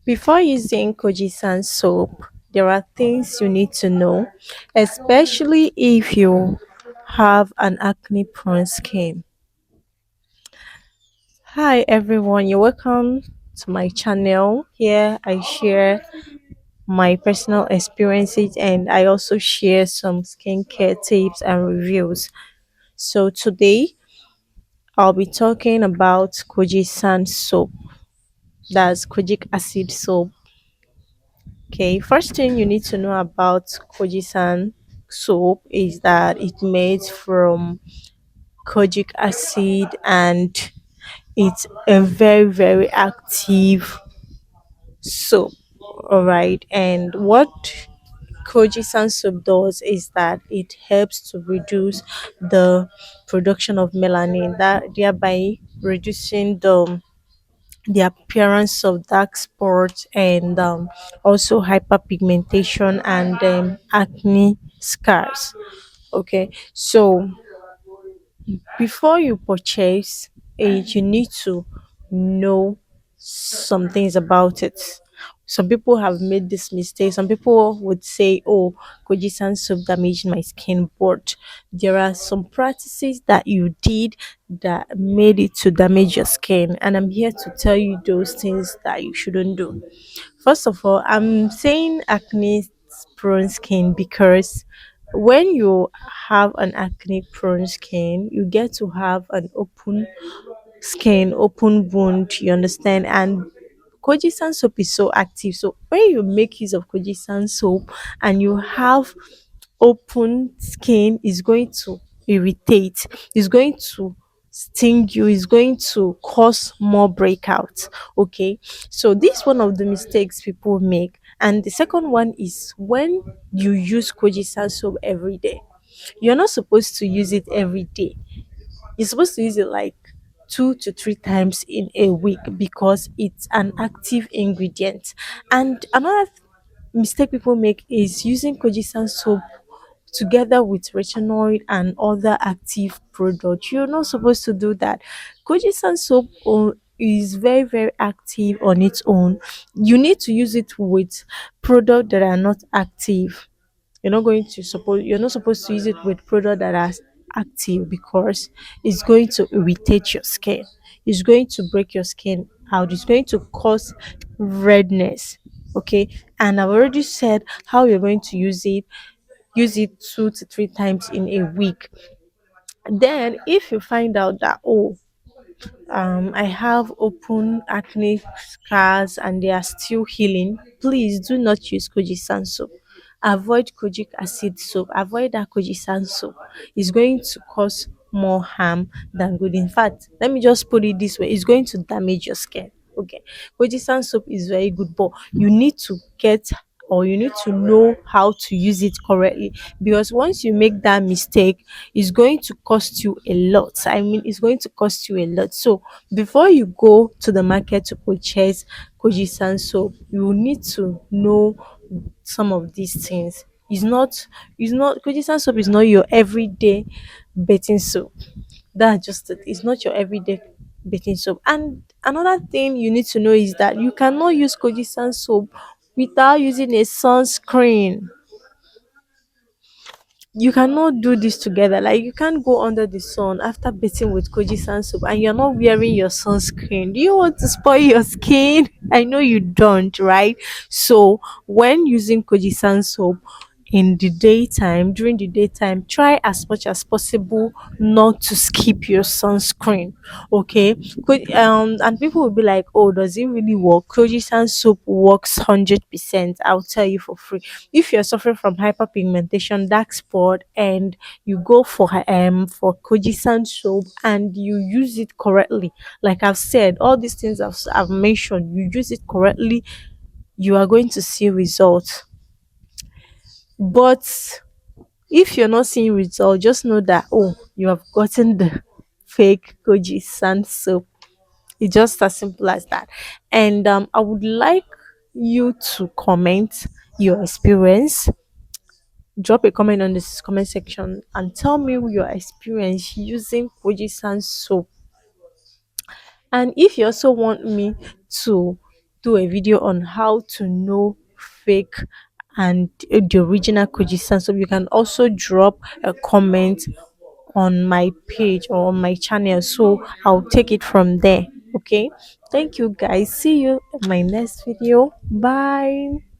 Before using Kojie San soap, there are things you need to know, especially if you have an acne prone skin. Hi everyone, you're welcome to my channel. Here I share my personal experiences and I also share some skincare tips and reviews. So today I'll be talking about Kojie San soap. That's kojic acid soap. Okay, first thing you need to know about Kojie San soap is that it's made from kojic acid and it's a very active soap. All right, and what Koji San soap does is that it helps to reduce the production of melanin, that thereby reducing the appearance of dark spots and also hyperpigmentation and acne scars. Okay, so before you purchase it, you need to know some things about it. Some people have made this mistake. Some people would say, "Oh, Kojisan soap damaged my skin," but there are some practices that you did that made it to damage your skin, and I'm here to tell you those things that you shouldn't do. First of all, I'm saying acne prone skin because when you have an acne prone skin, you get to have an open skin, open wound, you understand? And Kojisan soap is so active. So when you make use of Kojisan soap and you have open skin, is going to irritate, is going to sting you, is going to cause more breakouts. Okay, so this is one of the mistakes people make. And the second one is when you use Kojisan soap every day, you're not supposed to use it every day. You're supposed to use it like 2 to 3 times in a week because it's an active ingredient. And another mistake people make is using Kojisan soap together with retinoid and other active products. You're not supposed to do that. Kojisan soap is very active on its own. You need to use it with products that are not active. You're not supposed to use it with product that are active because it's going to irritate your skin. It's going to break your skin out. It's going to cause redness. Okay. And I've already said how you're going to use it. Use it 2 to 3 times in a week. Then if you find out that, oh, I have open acne scars and they are still healing, please do not use Kojisan soap. Avoid kojic acid soap. Avoid that Kojisan soap. It's going to cause more harm than good. In fact, let me just put it this way: it's going to damage your skin. Okay, Kojisan soap is very good, but you need to get or you need to know how to use it correctly, because once you make that mistake, it's going to cost you a lot. I mean, it's going to cost you a lot. So before you go to the market to purchase Koji San soap, you need to know some of these things. It's not Koji San soap is not your everyday bathing soap. That's just it. It's not your everyday bathing soap. And another thing you need to know is that you cannot use Koji San soap without using a sunscreen. You cannot do this together. Like you can't go under the sun after bathing with Koji San soap and you're not wearing your sunscreen. Do you want to spoil your skin? I know you don't, right? So when using Koji San soap in the daytime, during the daytime, try as much as possible not to skip your sunscreen. Okay. And people will be like, oh, does it really work? Koji San soap works 100%. I'll tell you for free. If you're suffering from hyperpigmentation, dark spot, and you go for Kojisan soap and you use it correctly, like I've said, all these things I've mentioned, you use it correctly, you are going to see results. But if you're not seeing results, just know that, oh, you have gotten the fake Kojisan soap. It's just as simple as that. And I would like you to comment your experience. Drop a comment on this comment section and tell me your experience using Kojie San soap. And if you also want me to do a video on how to know fake and the original Kojie San. So you can also drop a comment on my page or on my channel. So I'll take it from there. Okay. Thank you guys. See you in my next video. Bye.